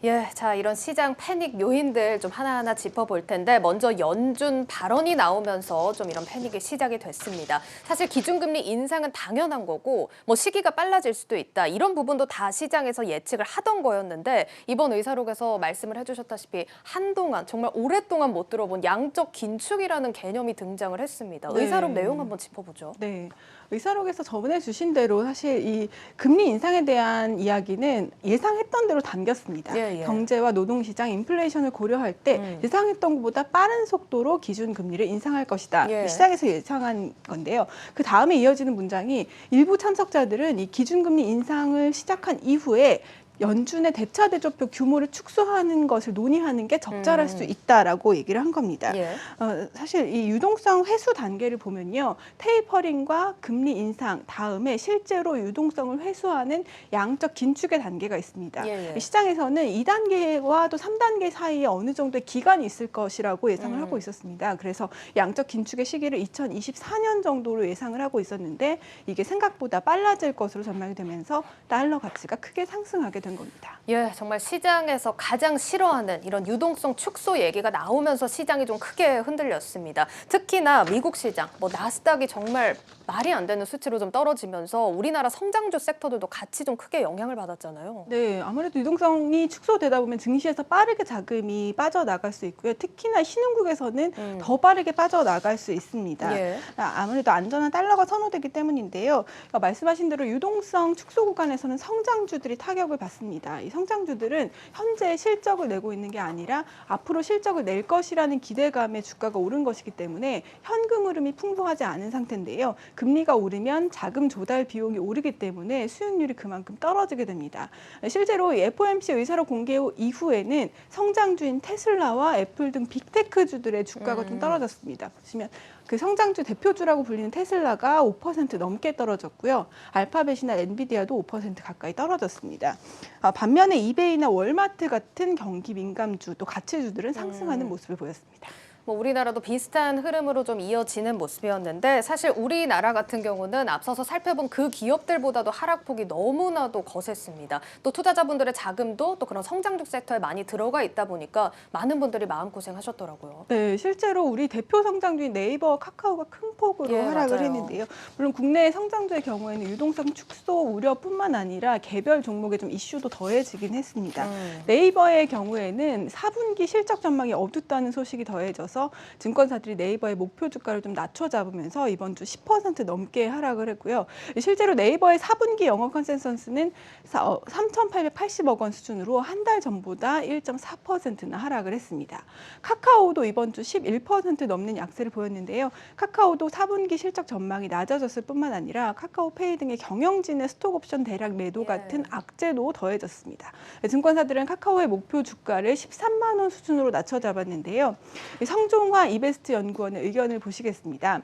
예, 자 이런 시장 패닉 요인들 좀 하나하나 짚어볼 텐데 먼저 연준 발언이 나오면서 좀 이런 패닉이 시작이 됐습니다. 사실 기준금리 인상은 당연한 거고 뭐 시기가 빨라질 수도 있다. 이런 부분도 다 시장에서 예측을 하던 거였는데 이번 의사록에서 말씀을 해주셨다시피 한동안 정말 오랫동안 못 들어본 양적 긴축이라는 개념이 등장을 했습니다. 네. 의사록 내용 한번 짚어보죠. 네. 의사록에서 저번에 주신 대로 사실 이 금리 인상에 대한 이야기는 예상했던 대로 당겼습니다. 예, 예. 경제와 노동시장, 인플레이션을 고려할 때 예상했던 것보다 빠른 속도로 기준금리를 인상할 것이다. 예. 시장에서 예상한 건데요. 그 다음에 이어지는 문장이 일부 참석자들은 이 기준금리 인상을 시작한 이후에 연준의 대차 대조표 규모를 축소하는 것을 논의하는 게 적절할 수 있다라고 얘기를 한 겁니다. 예. 사실 이 유동성 회수 단계를 보면요. 테이퍼링과 금리 인상 다음에 실제로 유동성을 회수하는 양적 긴축의 단계가 있습니다. 예, 예. 시장에서는 2단계와 또 3단계 사이에 어느 정도의 기간이 있을 것이라고 예상을 하고 있었습니다. 그래서 양적 긴축의 시기를 2024년 정도로 예상을 하고 있었는데 이게 생각보다 빨라질 것으로 전망이 되면서 달러 가치가 크게 상승하게 된 겁니다. 예, 정말 시장에서 가장 싫어하는 이런 유동성 축소 얘기가 나오면서 시장이 좀 크게 흔들렸습니다. 특히나 미국 시장, 뭐 나스닥이 정말 말이 안 되는 수치로 좀 떨어지면서 우리나라 성장주 섹터들도 같이 좀 크게 영향을 받았잖아요. 네, 아무래도 유동성이 축소되다 보면 증시에서 빠르게 자금이 빠져나갈 수 있고요. 특히나 신흥국에서는 더 빠르게 빠져나갈 수 있습니다. 예. 아무래도 안전한 달러가 선호되기 때문인데요. 말씀하신 대로 유동성 축소 구간에서는 성장주들이 타격을 받습니다. 이 성장주들은 현재 실적을 내고 있는 게 아니라 앞으로 실적을 낼 것이라는 기대감에 주가가 오른 것이기 때문에 현금 흐름이 풍부하지 않은 상태인데요. 금리가 오르면 자금 조달 비용이 오르기 때문에 수익률이 그만큼 떨어지게 됩니다. 실제로 FOMC 의사록 공개 이후에는 성장주인 테슬라와 애플 등 빅테크주들의 주가가 좀 떨어졌습니다. 보시면 그 성장주 대표주라고 불리는 테슬라가 5% 넘게 떨어졌고요. 알파벳이나 엔비디아도 5% 가까이 떨어졌습니다. 반면에 이베이나 월마트 같은 경기 민감주 또 가치주들은 상승하는 모습을 보였습니다. 뭐 우리나라도 비슷한 흐름으로 좀 이어지는 모습이었는데 사실 우리나라 같은 경우는 앞서서 살펴본 그 기업들보다도 하락폭이 너무나도 거셌습니다. 또 투자자분들의 자금도 또 그런 성장주 섹터에 많이 들어가 있다 보니까 많은 분들이 마음고생하셨더라고요. 네, 실제로 우리 대표 성장주인 네이버와 카카오가 큰 폭으로 예, 하락을 맞아요. 했는데요. 물론 국내 성장주의 경우에는 유동성 축소 우려뿐만 아니라 개별 종목에 좀 이슈도 더해지긴 했습니다. 네이버의 경우에는 4분기 실적 전망이 어둡다는 소식이 더해져서 증권사들이 네이버의 목표 주가를 좀 낮춰 잡으면서 이번 주 10% 넘게 하락을 했고요. 실제로 네이버의 4분기 영업 컨센서스는 3,880억 원 수준으로 한 달 전보다 1.4%나 하락을 했습니다. 카카오도 이번 주 11% 넘는 약세를 보였는데요. 카카오도 4분기 실적 전망이 낮아졌을 뿐만 아니라 카카오페이 등의 경영진의 스톡옵션 대량 매도 같은 악재도 더해졌습니다. 증권사들은 카카오의 목표 주가를 13만 원 수준으로 낮춰 잡았는데요. 성종화 이베스트 연구원의 의견을 보시겠습니다.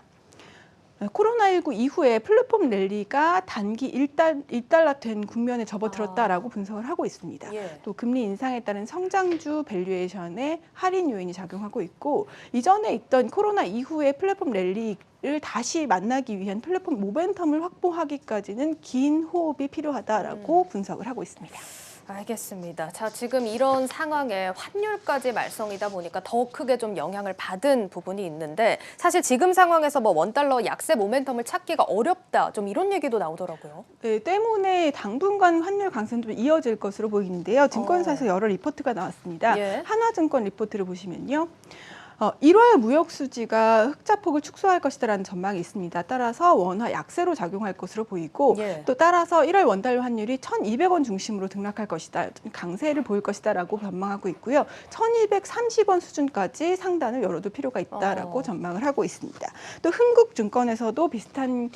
코로나19 이후에 플랫폼 랠리가 단기 일단락된 국면에 접어들었다라고 분석을 하고 있습니다. 예. 또 금리 인상에 따른 성장주 밸류에이션에 할인 요인이 작용하고 있고 이전에 있던 코로나 이후에 플랫폼 랠리를 다시 만나기 위한 플랫폼 모멘텀을 확보하기까지는 긴 호흡이 필요하다라고 분석을 하고 있습니다. 알겠습니다. 자, 지금 이런 상황에 환율까지 말썽이다 보니까 더 크게 좀 영향을 받은 부분이 있는데 사실 지금 상황에서 뭐 원달러 약세 모멘텀을 찾기가 어렵다. 좀 이런 얘기도 나오더라고요. 네, 때문에 당분간 환율 강세는 좀 이어질 것으로 보이는데요. 증권사에서 여러 리포트가 나왔습니다. 예. 한화증권 리포트를 보시면요. 1월 무역 수지가 흑자폭을 축소할 것이다라는 전망이 있습니다. 따라서 원화 약세로 작용할 것으로 보이고 또 따라서 1월 원달러 환율이 1,200원 중심으로 등락할 것이다. 강세를 보일 것이다라고 전망하고 있고요. 1,230원 수준까지 상단을 열어둘 필요가 있다라고 전망을 하고 있습니다. 또 흥국증권에서도 비슷한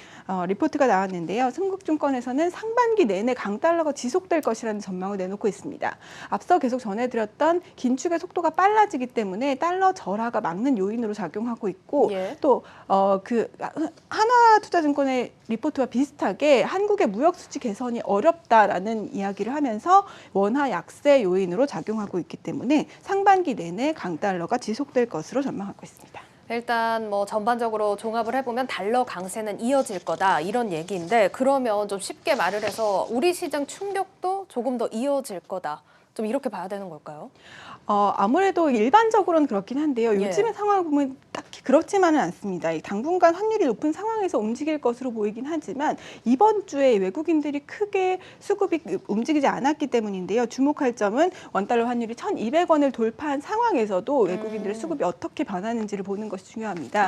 리포트가 나왔는데요. 흥국증권에서는 상반기 내내 강달러가 지속될 것이라는 전망을 내놓고 있습니다. 앞서 계속 전해드렸던 긴축의 속도가 빨라지기 때문에 달러 절하가 막는 요인으로 작용하고 있고 또 하나투자증권의 리포트와 비슷하게 한국의 무역 수지 개선이 어렵다라는 이야기를 하면서 원화 약세 요인으로 작용하고 있기 때문에 상반기 내내 강달러가 지속될 것으로 전망하고 있습니다. 일단 뭐 전반적으로 종합을 해보면 달러 강세는 이어질 거다 이런 얘기인데 그러면 좀 쉽게 말을 해서 우리 시장 충격도 조금 더 이어질 거다. 좀 이렇게 봐야 되는 걸까요? 아무래도 일반적으로는 그렇긴 한데요. 요즘의 상황을 보면 딱히 그렇지만은 않습니다. 당분간 환율이 높은 상황에서 움직일 것으로 보이긴 하지만 이번 주에 외국인들이 크게 수급이 움직이지 않았기 때문인데요. 주목할 점은 원달러 환율이 1,200원을 돌파한 상황에서도 외국인들의 수급이 어떻게 변하는지를 보는 것이 중요합니다.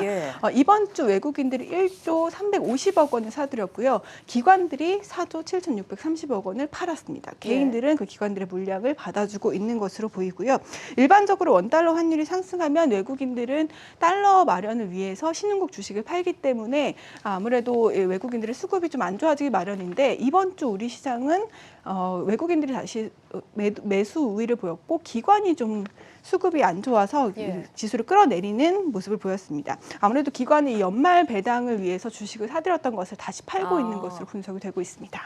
이번 주 외국인들이 1조 350억 원을 사들였고요. 기관들이 4조 7,630억 원을 팔았습니다. 개인들은 그 기관들의 물량을 받아주고 있는 것으로 보이고요. 일반적으로 원달러 환율이 상승하면 외국인들은 달러 마련을 위해서 신흥국 주식을 팔기 때문에 아무래도 외국인들의 수급이 좀 안 좋아지기 마련인데 이번 주 우리 시장은 외국인들이 다시 매수 우위를 보였고 기관이 좀 수급이 안 좋아서 지수를 끌어내리는 모습을 보였습니다. 아무래도 기관이 연말 배당을 위해서 주식을 사들였던 것을 다시 팔고 있는 것으로 분석이 되고 있습니다.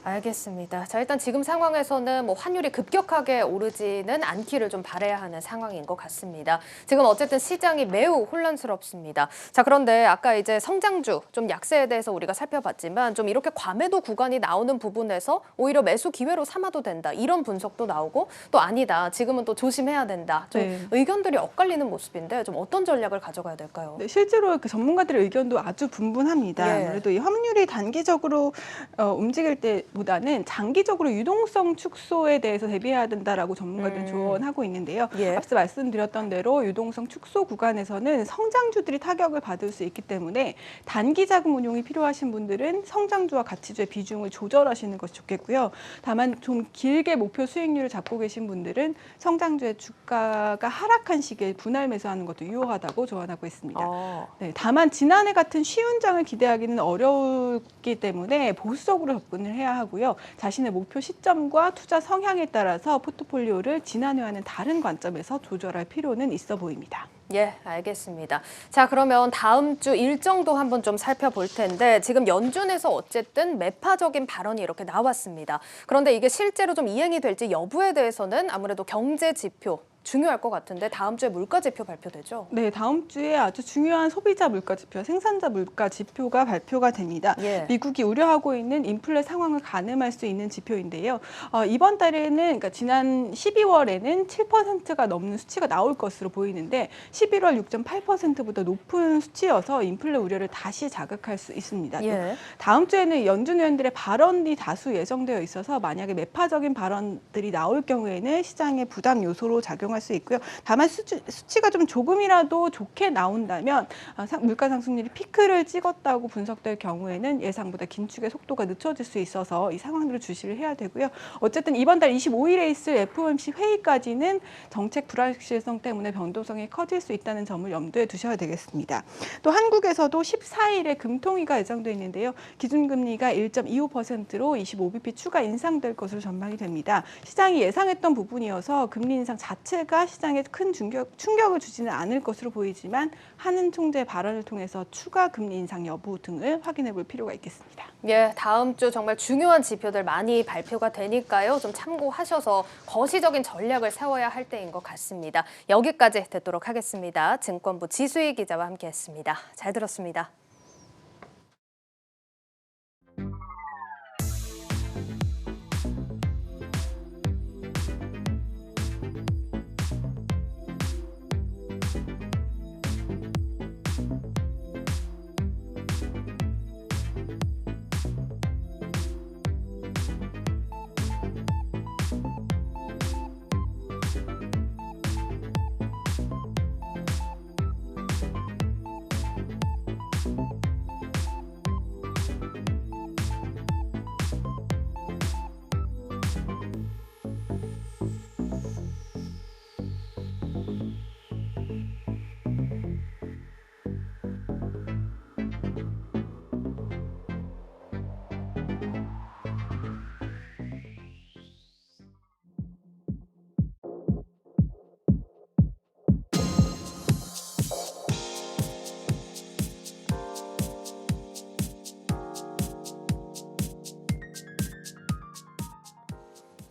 알겠습니다. 자, 일단 지금 상황에서는 뭐 환율이 급격하게 오르지는 않기를 좀 바라야 하는 상황인 것 같습니다. 지금 어쨌든 시장이 매우 혼란스럽습니다. 자, 그런데 아까 이제 성장주 좀 약세에 대해서 우리가 살펴봤지만 좀 이렇게 과매도 구간이 나오는 부분에서 오히려 매수 기회로 삼아도 된다. 이런 분석도 나오고 또 아니다. 지금은 또 조심해야 된다. 좀 의견들이 엇갈리는 모습인데 좀 어떤 전략을 가져가야 될까요? 네, 실제로 그 전문가들의 의견도 아주 분분합니다. 아무래도 이 환율이 단기적으로 움직일 때보다는 장기적으로 유동성 축소에 대해서 대비해야 된다라고 전문가들은 조언하고 있는데요. 앞서 말씀드렸던 대로 유동성 축소 구간에서는 성장주들이 타격을 받을 수 있기 때문에 단기 자금 운용이 필요하신 분들은 성장주와 가치주의 비중을 조절하시는 것이 좋겠고요. 다만 좀 길게 목표 수익률을 잡고 계신 분들은 성장주의 주가가 하락한 시기에 분할 매수하는 것도 유효하다고 조언하고 있습니다. 다만 지난해 같은 쉬운 장을 기대하기는 어렵기 때문에 보수적으로 접근을 해야 하고요. 자신의 목표 시점과 투자 성향에 따라서 포트폴리오를 지난해와는 다른 관점에서 조절할 필요는 있어 보입니다. 예, 알겠습니다. 자, 그러면 다음 주 일정도 한번 좀 살펴볼 텐데 지금 연준에서 어쨌든 매파적인 발언이 이렇게 나왔습니다. 그런데 이게 실제로 좀 이행이 될지 여부에 대해서는 아무래도 경제 지표 중요할 것 같은데 다음 주에 물가 지표 발표되죠? 네, 다음 주에 아주 중요한 소비자 물가 지표, 생산자 물가 지표가 발표가 됩니다. 미국이 우려하고 있는 인플레 상황을 가늠할 수 있는 지표인데요. 이번 달에는 그러니까 지난 12월에는 7%가 넘는 수치가 나올 것으로 보이는데 11월 6.8%보다 높은 수치여서 인플레 우려를 다시 자극할 수 있습니다. 다음 주에는 연준 의원들의 발언이 다수 예정되어 있어서 만약에 매파적인 발언들이 나올 경우에는 시장의 부담 요소로 작용할 수 있고요. 다만 수치가 좀 조금이라도 좋게 나온다면 물가 상승률이 피크를 찍었다고 분석될 경우에는 예상보다 긴축의 속도가 늦춰질 수 있어서 이 상황들을 주시를 해야 되고요. 어쨌든 이번 달 25일에 있을 FOMC 회의까지는 정책 불확실성 때문에 변동성이 커질 수 있다는 점을 염두에 두셔야 되겠습니다. 또 한국에서도 14일에 금통위가 예정돼 있는데요. 기준금리가 1.25%로 25bp 추가 인상될 것으로 전망이 됩니다. 시장이 예상했던 부분이어서 금리 인상 자체가 시장에 큰 충격을 주지는 않을 것으로 보이지만 한은 총재 발언을 통해서 추가 금리 인상 여부 등을 확인해 볼 필요가 있겠습니다. 예, 다음 주 정말 중요한 지표들 많이 발표가 되니까요. 좀 참고하셔서 거시적인 전략을 세워야 할 때인 것 같습니다. 여기까지 듣도록 하겠습니다. 증권부 지수희 기자와 함께했습니다. 잘 들었습니다.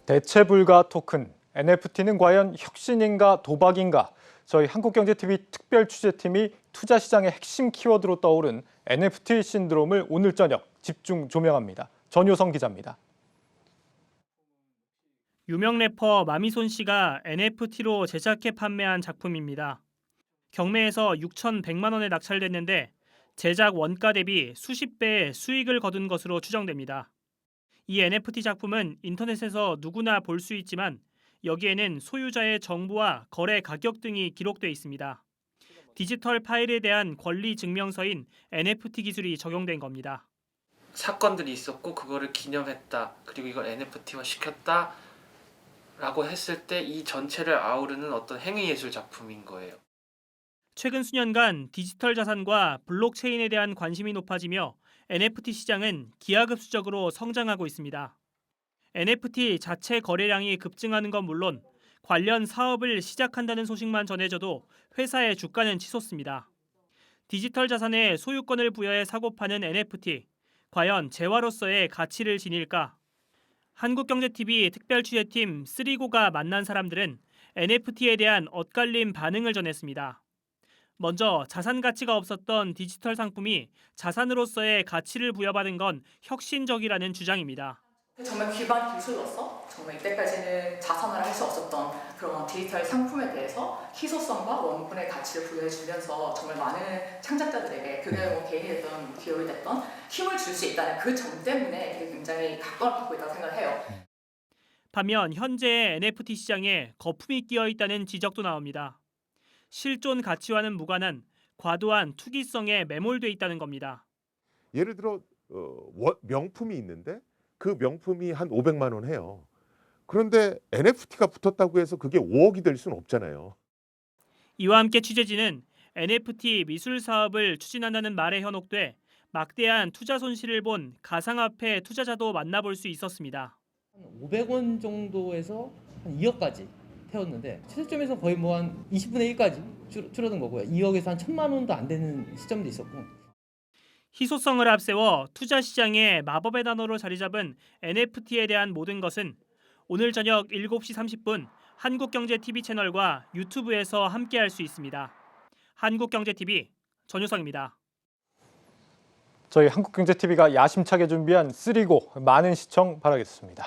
대체 불가 토큰, NFT는 과연 혁신인가 도박인가? 저희 한국경제TV 특별 취재팀이 투자 시장의 핵심 키워드로 떠오른 NFT 신드롬을 오늘 저녁 집중 조명합니다. 전효성 기자입니다. 유명 래퍼 마미손 씨가 NFT로 제작해 판매한 작품입니다. 경매에서 6,100만 원에 낙찰됐는데 제작 원가 대비 수십 배의 수익을 거둔 것으로 추정됩니다. 이 NFT 작품은 인터넷에서 누구나 볼 수 있지만 여기에는 소유자의 정보와 거래 가격 등이 기록돼 있습니다. 디지털 파일에 대한 권리 증명서인 NFT 기술이 적용된 겁니다. 사건들이 있었고 그거를 기념했다. 그리고 이걸 NFT화 시켰다. 라고 했을 때 이 전체를 아우르는 어떤 행위예술 작품인 거예요. 최근 수년간 디지털 자산과 블록체인에 대한 관심이 높아지며 NFT 시장은 기하급수적으로 성장하고 있습니다. NFT 자체 거래량이 급증하는 건 물론 관련 사업을 시작한다는 소식만 전해져도 회사의 주가는 치솟습니다. 디지털 자산에 소유권을 부여해 사고 파는 NFT, 과연 재화로서의 가치를 지닐까? 한국경제TV 특별취재팀 쓰리고가 만난 사람들은 NFT에 대한 엇갈린 반응을 전했습니다. 먼저 자산 가치가 없었던 디지털 상품이 자산으로서의 가치를 부여받은 건 혁신적이라는 주장입니다. 정말 기반 기술로서 정말 이때까지는 자산화를 할 수 없었던 그런 디지털 상품에 대해서 희소성과 원본의 가치를 부여해주면서 정말 많은 창작자들에게 그게 개인이 됐던 기업이 됐던 힘을 줄 수 있다는 그 점 때문에 되게 굉장히 각광을 받고 있다고 생각을 해요. 반면 현재의 NFT 시장에 거품이 끼어 있다는 지적도 나옵니다. 실존 가치와는 무관한 과도한 투기성에 매몰돼 있다는 겁니다. 예를 들어 명품이 있는데 그 명품이 한 500만 원 해요. 그런데 NFT가 붙었다고 해서 그게 5억이 될 수는 없잖아요. 이와 함께 취재진은 NFT 미술 사업을 추진한다는 말에 현혹돼 막대한 투자 손실을 본 가상화폐 투자자도 만나볼 수 있었습니다. 500원 정도에서 한 2억까지 태웠는데 최저점에서 거의 뭐 한 20분의 1까지 줄어든 거고요. 2억에서 한 1,000만 원도 안 되는 시점도 있었고. 희소성을 앞세워 투자 시장에 마법의 단어로 자리 잡은 NFT에 대한 모든 것은 오늘 저녁 7시 30분 한국경제TV 채널과 유튜브에서 함께할 수 있습니다. 한국경제TV 전효성입니다. 저희 한국경제TV가 야심차게 준비한 쓰리고 많은 시청 바라겠습니다.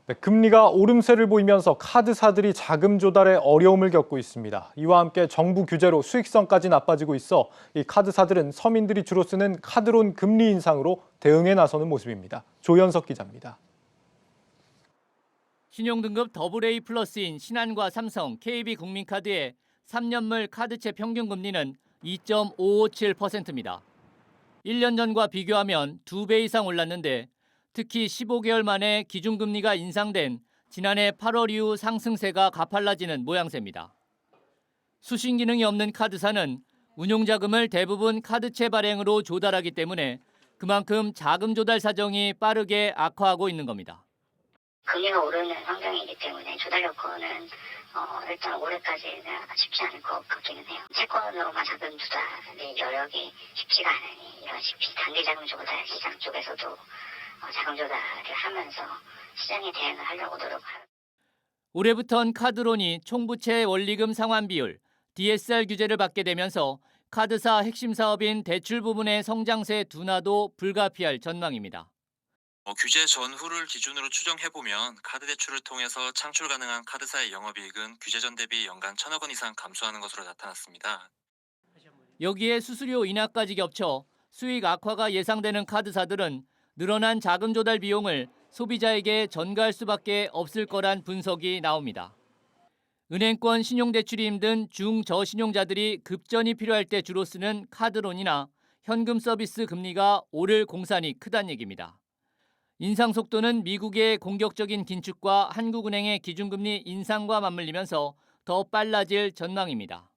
네, 금리가 오름세를 보이면서 카드사들이 자금 조달에 어려움을 겪고 있습니다. 이와 함께 정부 규제로 수익성까지 나빠지고 있어 이 카드사들은 서민들이 주로 쓰는 카드론 금리 인상으로 대응에 나서는 모습입니다. 조현석 기자입니다. 신용등급 AA 플러스인 신한과 삼성, KB국민카드의 3년물 카드채 평균 금리는 2.557%입니다. 1년 전과 비교하면 2배 이상 올랐는데 특히 15개월 만에 기준금리가 인상된 지난해 8월 이후 상승세가 가팔라지는 모양새입니다. 수신 기능이 없는 카드사는 운용자금을 대부분 카드채 발행으로 조달하기 때문에 그만큼 자금 조달 사정이 빠르게 악화하고 있는 겁니다. 금리가 오르는 환경이기 때문에 조달 여건은 일단 올해까지는 쉽지 않을 것 같기는 해요. 채권으로만 자금 조달의 여력이 쉽지가 않으니 이런 단기 자금 조달 시장 쪽에서도 자금 조달을 하면서 시장에 대응을 하려고 노력하고. 올해부턴 카드론이 총부채 원리금 상환 비율, DSR 규제를 받게 되면서 카드사 핵심 사업인 대출 부분의 성장세 둔화도 불가피할 전망입니다. 규제 전후를 기준으로 추정해보면 카드 대출을 통해서 창출 가능한 카드사의 영업이익은 규제 전 대비 연간 1,000억 원 이상 감소하는 것으로 나타났습니다. 여기에 수수료 인하까지 겹쳐 수익 악화가 예상되는 카드사들은 늘어난 자금 조달 비용을 소비자에게 전가할 수밖에 없을 거란 분석이 나옵니다. 은행권 신용대출이 힘든 중저신용자들이 급전이 필요할 때 주로 쓰는 카드론이나 현금 서비스 금리가 오를 공산이 크다는 얘기입니다. 인상 속도는 미국의 공격적인 긴축과 한국은행의 기준금리 인상과 맞물리면서 더 빨라질 전망입니다.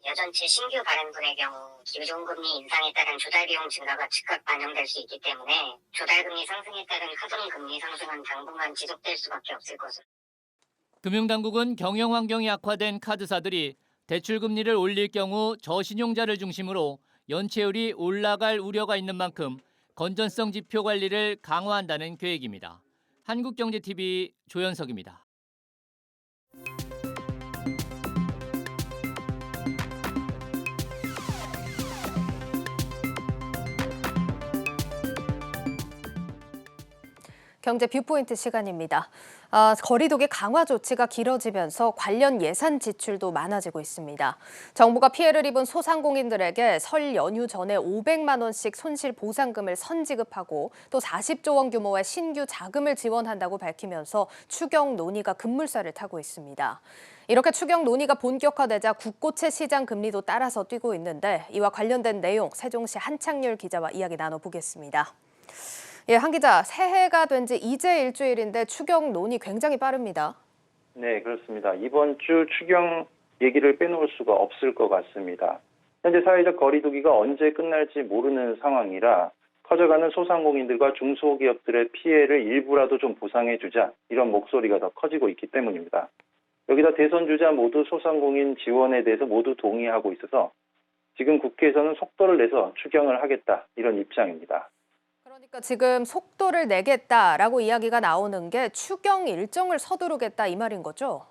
여전치 신규 발행분의 경우 기준금리 인상에 따른 조달 비용 증가가 즉각 반영될 수 있기 때문에 조달금리 상승에 따른 카드론 금리 상승은 당분간 지속될 수밖에 없을 것으로. 금융당국은 경영 환경이 악화된 카드사들이 대출 금리를 올릴 경우 저신용자를 중심으로 연체율이 올라갈 우려가 있는 만큼 건전성 지표 관리를 강화한다는 계획입니다. 한국경제TV 조현석입니다. 경제 뷰포인트 시간입니다. 거리두기 강화 조치가 길어지면서 관련 예산 지출도 많아지고 있습니다. 정부가 피해를 입은 소상공인들에게 설 연휴 전에 500만 원씩 손실 보상금을 선지급하고 또 40조 원 규모의 신규 자금을 지원한다고 밝히면서 추경 논의가 급물살을 타고 있습니다. 이렇게 추경 논의가 본격화되자 국고채 시장 금리도 따라서 뛰고 있는데 이와 관련된 내용 세종시 한창률 기자와 이야기 나눠보겠습니다. 예, 한 기자, 새해가 된 지 이제 일주일인데 추경 논의 굉장히 빠릅니다. 네, 그렇습니다. 이번 주 추경 얘기를 빼놓을 수가 없을 것 같습니다. 현재 사회적 거리두기가 언제 끝날지 모르는 상황이라 커져가는 소상공인들과 중소기업들의 피해를 일부라도 좀 보상해주자 이런 목소리가 더 커지고 있기 때문입니다. 여기다 대선 주자 모두 소상공인 지원에 대해서 모두 동의하고 있어서 지금 국회에서는 속도를 내서 추경을 하겠다 이런 입장입니다. 그러니까 지금 속도를 내겠다라고 이야기가 나오는 게 추경 일정을 서두르겠다 이 말인 거죠?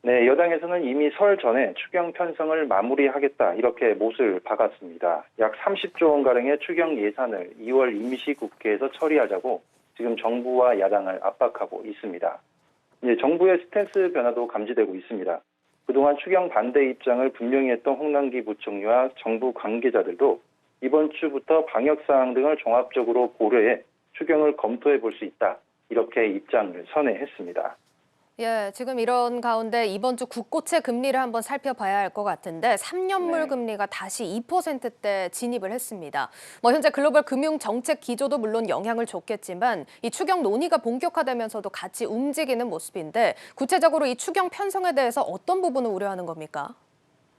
네, 여당에서는 이미 설 전에 추경 편성을 마무리하겠다 이렇게 못을 박았습니다. 약 30조 원가량의 추경 예산을 2월 임시국회에서 처리하자고 지금 정부와 야당을 압박하고 있습니다. 이제 정부의 스탠스 변화도 감지되고 있습니다. 그동안 추경 반대 입장을 분명히 했던 홍남기 부총리와 정부 관계자들도 이번 주부터 방역 사항 등을 종합적으로 고려해 추경을 검토해 볼 수 있다. 이렇게 입장을 선회했습니다. 예, 지금 이런 가운데 이번 주 국고채 금리를 한번 살펴봐야 할 것 같은데 3년물 금리가 다시 2%대 진입을 했습니다. 현재 글로벌 금융 정책 기조도 물론 영향을 줬겠지만 이 추경 논의가 본격화되면서도 같이 움직이는 모습인데 구체적으로 이 추경 편성에 대해서 어떤 부분을 우려하는 겁니까?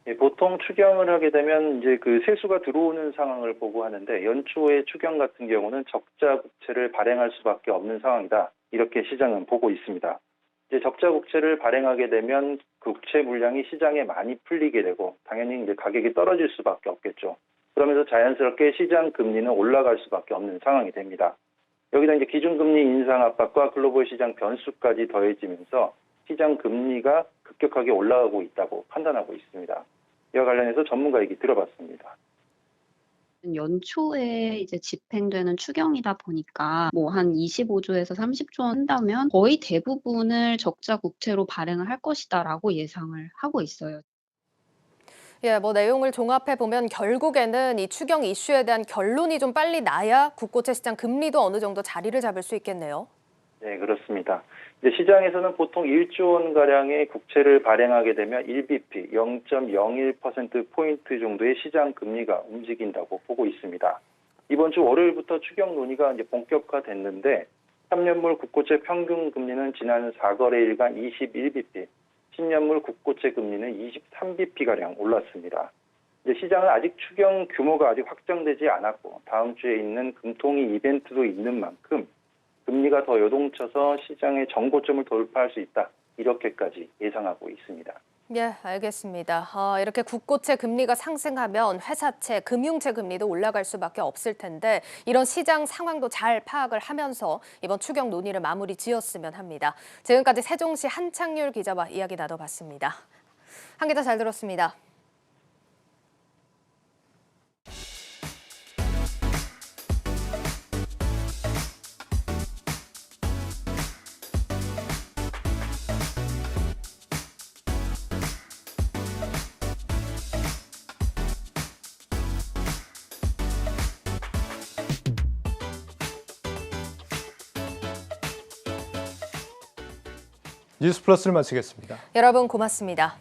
예, 보통 추경을 하게 되면 이제 그 세수가 들어오는 상황을 보고 하는데 연초의 추경 같은 경우는 적자 국채를 발행할 수밖에 없는 상황이다. 이렇게 시장은 보고 있습니다. 이제 적자 국채를 발행하게 되면 국채 물량이 시장에 많이 풀리게 되고 당연히 이제 가격이 떨어질 수밖에 없겠죠. 그러면서 자연스럽게 시장 금리는 올라갈 수밖에 없는 상황이 됩니다. 여기다 이제 기준금리 인상 압박과 글로벌 시장 변수까지 더해지면서 시장 금리가 급격하게 올라가고 있다고 판단하고 있습니다. 이와 관련해서 전문가 얘기 들어봤습니다. 연초에 이제 집행되는 추경이다 보니까 뭐 한 25조에서 30조 원 한다면 거의 대부분을 적자 국채로 발행을 할 것이다라고 예상을 하고 있어요. 예, 내용을 종합해 보면 결국에는 이 추경 이슈에 대한 결론이 좀 빨리 나야 국고채 시장 금리도 어느 정도 자리를 잡을 수 있겠네요. 네, 그렇습니다. 이제 시장에서는 보통 1조 원가량의 국채를 발행하게 되면 1bp, 0.01%포인트 정도의 시장 금리가 움직인다고 보고 있습니다. 이번 주 월요일부터 추경 논의가 이제 본격화됐는데 3년물 국고채 평균 금리는 지난 4거래일간 21bp, 10년물 국고채 금리는 23bp가량 올랐습니다. 이제 시장은 아직 추경 규모가 아직 확정되지 않았고 다음 주에 있는 금통위 이벤트도 있는 만큼 금리가 더 요동쳐서 시장의 정고점을 돌파할 수 있다. 이렇게까지 예상하고 있습니다. 예, 알겠습니다. 이렇게 국고채 금리가 상승하면 회사채, 금융채 금리도 올라갈 수밖에 없을 텐데 이런 시장 상황도 잘 파악을 하면서 이번 추경 논의를 마무리 지었으면 합니다. 지금까지 세종시 한창률 기자와 이야기 나눠봤습니다. 한 기자 잘 들었습니다. 뉴스플러스를 마치겠습니다. 여러분 고맙습니다.